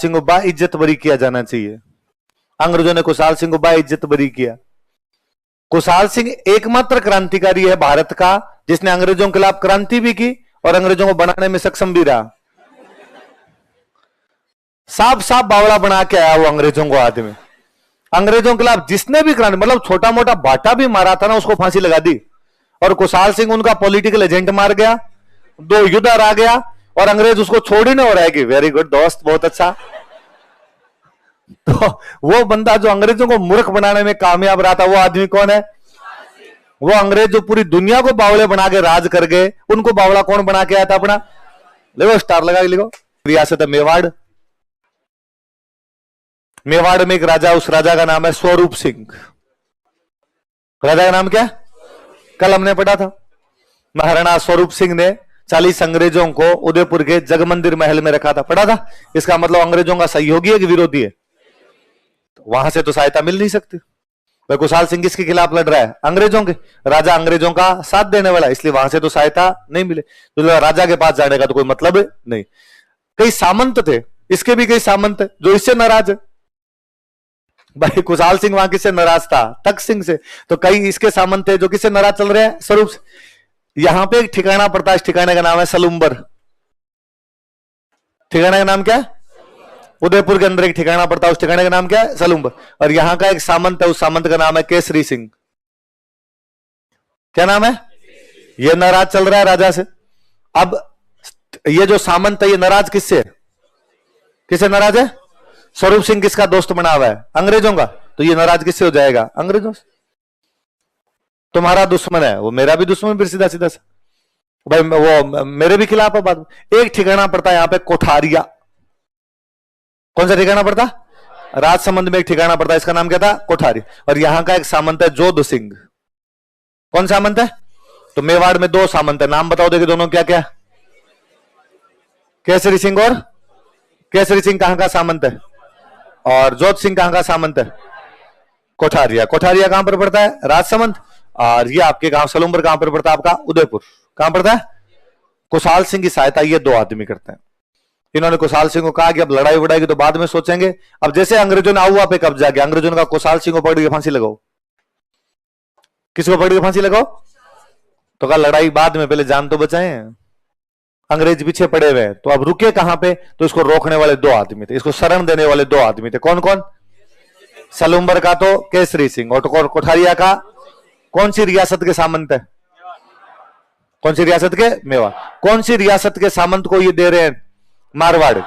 सिंह को बाइज्जत बरी किया जाना चाहिए। अंग्रेजों ने कुशाल सिंह को बाइज्जत बरी किया। कुशाल सिंह एकमात्र क्रांतिकारी है भारत का जिसने अंग्रेजों के खिलाफ क्रांति भी की और अंग्रेजों को बनाने में सक्षम भी रहा। साफ साफ बावड़ा बना के आया वो अंग्रेजों को आदमी। अंग्रेजों के खिलाफ जिसने भी क्रांति, मतलब छोटा मोटा बाटा भी मारा था ना, उसको फांसी लगा दी। और कुशाल सिंह उनका पॉलिटिकल एजेंट मार गया, 2 युद्ध आ गया और अंग्रेज उसको छोड़ ही नहीं हो रहा है कि वेरी गुड दोस्त, बहुत अच्छा। तो वो बंदा जो अंग्रेजों को मूर्ख बनाने में कामयाब रहा था, वो आदमी कौन है? वो अंग्रेज जो पूरी दुनिया को बावले बना के राज कर गए, उनको बावला कौन बना के आया था अपना? लिखो, स्टार लगा के लिखो। रियासत है मेवाड़। मेवाड़ में एक राजा, उस राजा का नाम है स्वरूप सिंह। राजा का नाम क्या? कल हमने पढ़ा था। महाराणा स्वरूप सिंह ने 40 अंग्रेजों को उदयपुर के जगमंदिर महल में रखा था, पढ़ा था। इसका मतलब अंग्रेजों का सहयोगी है कि विरोधी है? तो वहां से तो सहायता मिल नहीं सकती। भाई कुशाल सिंह किसके खिलाफ लड़ रहा है? अंग्रेजों के। राजा अंग्रेजों का साथ देने वाला, इसलिए वहां से तो सहायता नहीं मिले। तो राजा के पास जाने का तो कोई मतलब नहीं। कई सामंत थे, इसके भी कई सामंत है जो इससे नाराज है। भाई कुशाल सिंह वहां किससे नाराज था? तख्त सिंह से। तो कई इसके सामंत थे जो किससे नाराज चल रहे हैं? स्वरूप से। यहां पे एक ठिकाना पड़ता है, इस ठिकाने का नाम है सलुम्बर। ठिकाने का नाम क्या है? उदयपुर के अंदर एक ठिकाना पड़ता है, उस ठिकाने का नाम क्या है? सलुम्बर। और यहां का एक सामंत है, उस सामंत का नाम है केसरी सिंह। क्या नाम है? ये नाराज चल रहा है राजा से। अब ये जो सामंत है ये नाराज किससे है? किससे नाराज है? स्वरूप सिंह किसका दोस्त बना हुआ है? अंग्रेजों का। तो ये नाराज किससे हो जाएगा? अंग्रेजों से। तुम्हारा दुश्मन है, वो मेरा भी दुश्मन, फिर सीधा सीधा से भाई वो मेरे भी खिलाफ है। बात एक ठिकाना पड़ता है यहां पे कोठारिया। कौन सा ठिकाना पड़ता? राजसमंद में एक ठिकाना पड़ता है, इसका नाम क्या था? कोठारी। और यहां का एक सामंत है जोध सिंह। कौन सामंत है? तो मेवाड़ में 2 सामंत है, नाम बताओ देखिए दोनों क्या क्या? केसरी सिंह और केसरी सिंह कहां का सामंत है? और जोध सिंह कहां का सामंत है? कोठारिया। कोठारिया कहां पर पड़ता है? राजसमंद। और ये आपके गांव सलुम्बर कहां पर पड़ता है? आपका उदयपुर। कहां पड़ता है? कुशाल सिंह की सहायता ये 2 आदमी करते हैं। इन्होंने कुशाल सिंह को कहा कि अब लड़ाई वड़ाई की तो बाद में सोचेंगे, अब जैसे अंग्रेजों ने आउआ पे कब्जा किया, अंग्रेजों ने कहा कुशाल सिंह को पकड़ के फांसी लगाओ। किसको पकड़ के फांसी लगाओ? तो कहा लड़ाई बाद में, पहले जान तो बचाएं। अंग्रेज पीछे पड़े हुए हैं, तो अब रुके कहां पे? तो इसको रोकने वाले 2 आदमी थे, इसको शरण देने वाले 2 आदमी थे। कौन कौन? सलुम्बर का तो केसरी सिंह, और कोठारिया का कौन सी रियासत के सामंत है? कौन सी रियासत के? मेवाड़। कौन सी रियासत के सामंत को ये दे रहे हैं? मारवाड़।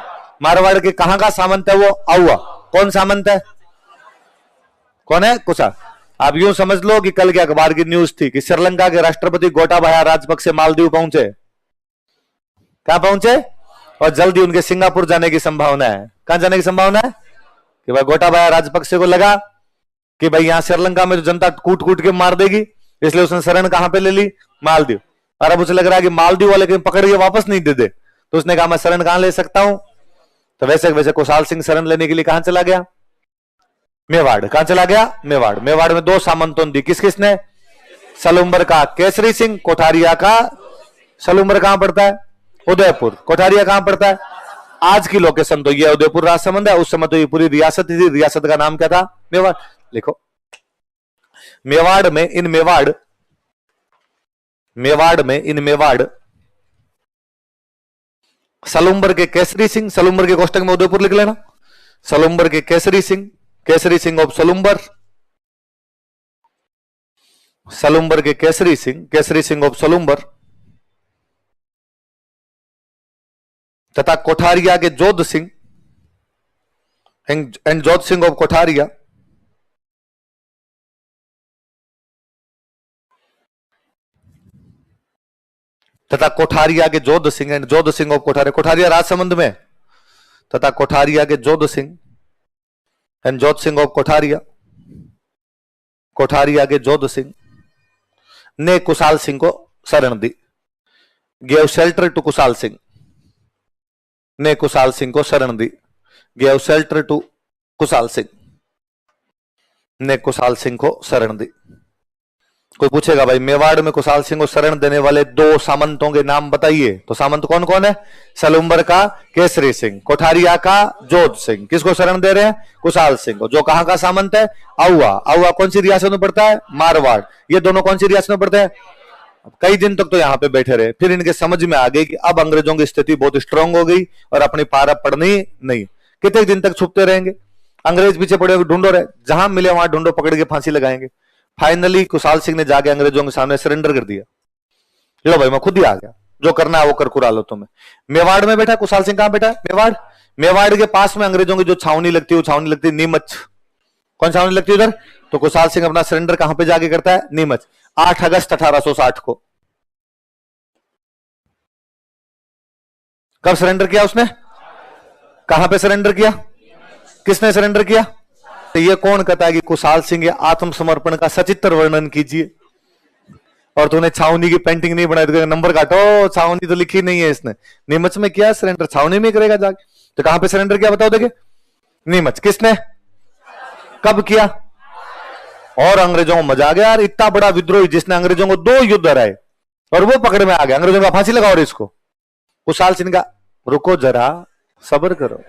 मारवाड़ के कहां का सामंत है वो? आउआ। कौन सामंत है? कौन है? कुशाल। आप यूं समझ लो कि कल के अखबार की न्यूज थी कि श्रीलंका के राष्ट्रपति गोटाबाया राजपक्षे मालदीव पहुंचे। कहां पहुंचे? और जल्दी उनके सिंगापुर जाने की संभावना है। कहां जाने की संभावना है? कि भाई गोटाबाया राजपक्षे को लगा कि भाई यहां श्रीलंका में तो जनता कूट कूट के मार देगी, इसलिए उसने शरण कहां पे ले ली? मालदीव। और अब उसे लग रहा है कि मालदीव वाले कहीं पकड़ के वापस नहीं दे दे, तो उसने कहा मैं शरण कहां ले सकता हूं? तो वैसे वैसे कुशाल सिंह शरण लेने के लिए कहां चला गया? मेवाड़। कहां चला गया? मेवाड़। मेवाड़ में 2 सामंतों दी, किस किसने? सलुम्बर का केसरी सिंह, कोठारिया का। सलुम्बर कहां पड़ता है? उदयपुर। कोठारिया कहां पड़ता है? आज की लोकेशन तो ये उदयपुर राजसमंद है, उस समय तो ये पूरी रियासत थी। रियासत का नाम क्या था? मेवाड़। लिखो, मेवाड़ में इन मेवाड़ सलुम्बर के केसरी सिंह, सलुम्बर के कोष्टक में उदयपुर लिख लेना। सलुम्बर के केसरी सिंह, केसरी सिंह ऑफ सलुम्बर। सलुम्बर के केसरी सिंह, केसरी सिंह ऑफ सलुम्बर तथा कोठारिया के जोध सिंह एंड जोध सिंह ऑफ कोठारिया तथा कोठारिया के जोध सिंह एंड जोध सिंह ऑफ कोठारिया। कोठारिया राजसमंद में, तथा कोठारिया के जोध सिंह एंड जोध सिंह ऑफ कोठारिया। कोठारिया के जोध सिंह ने कुशाल सिंह को शरण दी, gave shelter to Kushal Singh. ने कुशाल सिंह को शरण दी, gave shelter to Kushal Singh. ने कुशाल सिंह को शरण दी। कोई पूछेगा भाई मेवाड़ में कुशाल सिंह को शरण देने वाले दो सामंतों के नाम बताइए, तो सामंत कौन कौन है? सलूम्बर का केसरी सिंह, कोठारिया का जोध सिंह। किसको शरण दे रहे हैं? कुशाल सिंह को। जो कहां का सामंत है? आउआ। आउआ कौन सी रियासत में पड़ता है? मारवाड़। ये दोनों कौन सी रियासत में पड़ते हैं? कई दिन तक तो यहां पे बैठे रहे, फिर इनके समझ में आ गई कि अब अंग्रेजों की स्थिति बहुत स्ट्रांग हो गई और अपनी पार पड़नी नहीं। कितने दिन तक छुपते रहेंगे? अंग्रेज पीछे पड़े हुए ढूंढो रहे, जहां मिले वहां ढूंढो, पकड़ के फांसी लगाएंगे। फाइनली कुशाल सिंह ने जाके अंग्रेजों के सामने सरेंडर कर दिया। लो भाई मैं खुद ही आ गया, जो करना है वो कर कुरा लो तुम्हें। मेवाड़ में बैठा कुशाल सिंह। कहां बैठा? मेवाड़। मेवाड़ के पास में अंग्रेजों की जो छावनी लगती है, वो छावनी लगती है नीमच। कौन छावनी लगती है उधर? तो कुशाल सिंह अपना सरेंडर कहां पे जाके करता है? नीमच। 8 अगस्त 1860 को। कब सरेंडर किया उसने? कहां पे सरेंडर किया? किसने सरेंडर किया? तो ये कौन कहता है कि कुशाल सिंह आत्मसमर्पण का सचित्र वर्णन कीजिए, और तूने छावनी की पेंटिंग नहीं बनाई तो नंबर काटो, छावनी तो लिखी नहीं है इसने। नीमच में किया सरेंडर, छावनी में करेगा जाके। तो कहां पे सरेंडर किया बताओ देखे? नीमच। किसने? कब किया? और अंग्रेजों को मजा आ गया यार, इतना बड़ा विद्रोही जिसने अंग्रेजों को 2 युद्ध हराए और वो पकड़ में आ गया, अंग्रेजों का फांसी लगाओ इसको। कुशाल सिंह का रुको जरा, सब्र करो।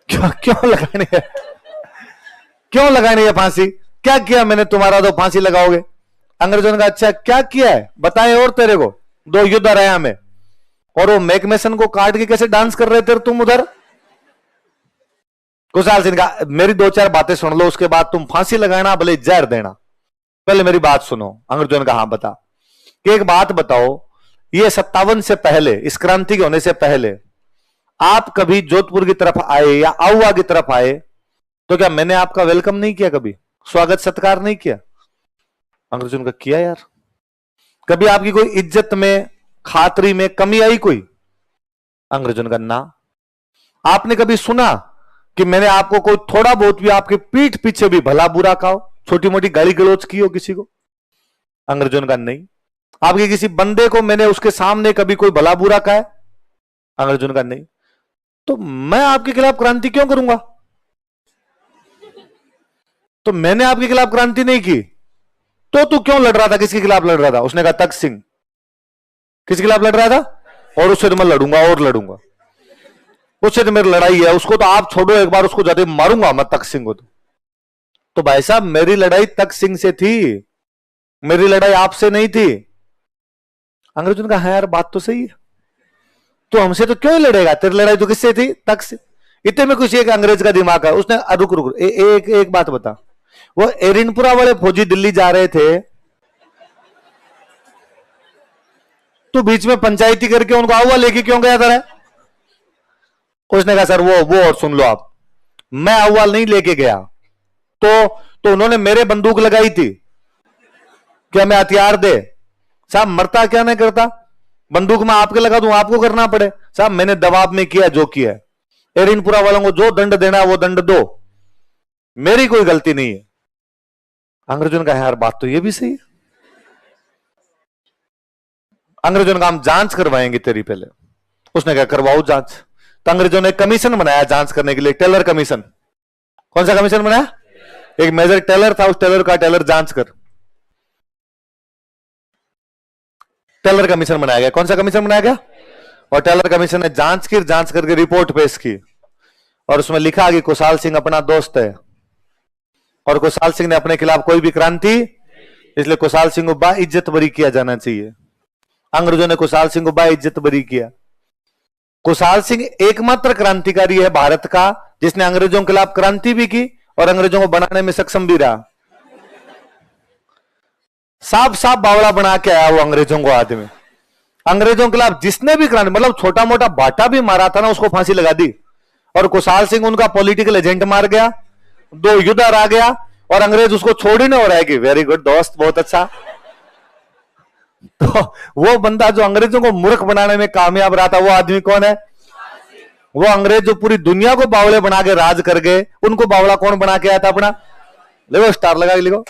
क्यों लगानी है? क्यों लगानी है फांसी? क्या किया मैंने तुम्हारा तो फांसी लगाओगे? अंग्रेजों ने कहा अच्छा क्या किया है बताए, और तेरे को 2 युद्ध हराया हमें, और वो मैकमेसन को काट के कैसे डांस कर रहे थे तुम उधर। कुशाल सिंह का मेरी 2-4 बातें सुन लो, उसके बाद तुम फांसी लगाना भले जहर देना, पहले मेरी बात सुनो। अंग्रेजों ने कहा हाँ बता। कि एक बात बताओ, ये 57 से पहले, इस क्रांति के होने से पहले आप कभी जोधपुर की तरफ आए या आउआ की तरफ आए तो क्या मैंने आपका वेलकम नहीं किया, कभी स्वागत सत्कार नहीं किया? अंग्रेजों ने किया यार। कभी आपकी कोई इज्जत में, खातरी में कमी आई कोई? अंग्रेजों ने कहा ना। आपने कभी सुना कि मैंने आपको कोई थोड़ा बहुत भी आपके पीठ पीछे भी भला बुरा कहा, छोटी मोटी गाली गलौज की हो किसी को? अंग्रेजों ने कहा नहीं। आपके किसी बंदे को मैंने उसके सामने कभी कोई भला बुरा कहा है? अंग्रेजों ने कहा नहीं। तो मैं आपके खिलाफ क्रांति क्यों करूंगा? तो मैंने आपके खिलाफ क्रांति नहीं की, तो तू क्यों लड़ रहा था? किसके खिलाफ लड़ रहा था? उसने कहा तख्त सिंह। किसके खिलाफ लड़ रहा था? और उससे तो मैं लड़ूंगा और लड़ूंगा, उससे तो मेरी लड़ाई है, उसको तो आप छोड़ो, एक बार उसको जाते मारूंगा मैं तख्त सिंह को। तो भाई साहब मेरी लड़ाई तख्त सिंह से थी, मेरी लड़ाई आपसे नहीं थी। अंग्रेजों ने कहा हाँ यार बात तो सही है, तो हमसे तो क्यों लड़ेगा? तेरी लड़ाई तो किससे थी? तख्त से। इतने में कुछ एक अंग्रेज का दिमाग है, उसने रुक रुक एक बात बता, वो एरिनपुरा वाले फौजी दिल्ली जा रहे थे, तो बीच में पंचायती करके उनको आउआ लेके क्यों गया था? उसने कहा सर वो और सुन लो आप, मैं आउआ नहीं लेके गया, तो उन्होंने मेरे बंदूक लगाई थी, क्या मैं हथियार दे? साहब मरता क्या नहीं करता, बंदूक में आपके लगा दूं, आपको करना पड़े। साहब मैंने दबाव में किया जो किया है, एरिनपुरा वालों को जो दंड देना है वो दंड दो, मेरी कोई गलती नहीं है। अंग्रेजों ने कहा यार बात तो ये भी सही है। अंग्रेजों ने कहा हम जांच करवाएंगे तेरी पहले। उसने कहा करवाओ जांच। तो अंग्रेजों ने कमीशन बनाया जांच करने के लिए, टेलर कमीशन। कौन सा कमीशन बनाया? एक मेजर टेलर था, उस टेलर का टेलर जांच कर, टेलर कमीशन बनाया गया। कौन सा कमीशन बनाया गया? और टेलर कमीशन ने जांच की, जांच करके रिपोर्ट पेश की, और उसमें लिखा कि कुशाल सिंह अपना दोस्त है और कुशाल सिंह ने अपने खिलाफ कोई भी क्रांति, इसलिए कुशाल सिंह को बाइज्जत बरी किया जाना चाहिए। अंग्रेजों ने कुशाल सिंह को बाइज्जत बरी किया। कुशाल सिंह एकमात्र क्रांतिकारी है भारत का जिसने अंग्रेजों के खिलाफ क्रांति भी की और अंग्रेजों को बनाने में सक्षम भी रहा। साफ साफ बावड़ा बना के आया वो अंग्रेजों को आदमी। अंग्रेजों के खिलाफ जिसने भी क्रांति, मतलब छोटा मोटा बाटा भी मारा था ना, उसको फांसी लगा दी। और कुशाल सिंह उनका पॉलिटिकल एजेंट मार गया, 2 युद्ध हरा गया, और अंग्रेज उसको छोड़ ही नहीं हो रहा है कि वेरी गुड दोस्त, बहुत अच्छा। तो वो बंदा जो अंग्रेजों को मूर्ख बनाने में कामयाब रहा था, वो आदमी कौन है? वो अंग्रेज जो पूरी दुनिया को बावड़े बना के राज कर गए, उनको बावड़ा कौन बना के आया था अपना? लिखो स्टार लगा के लिखो।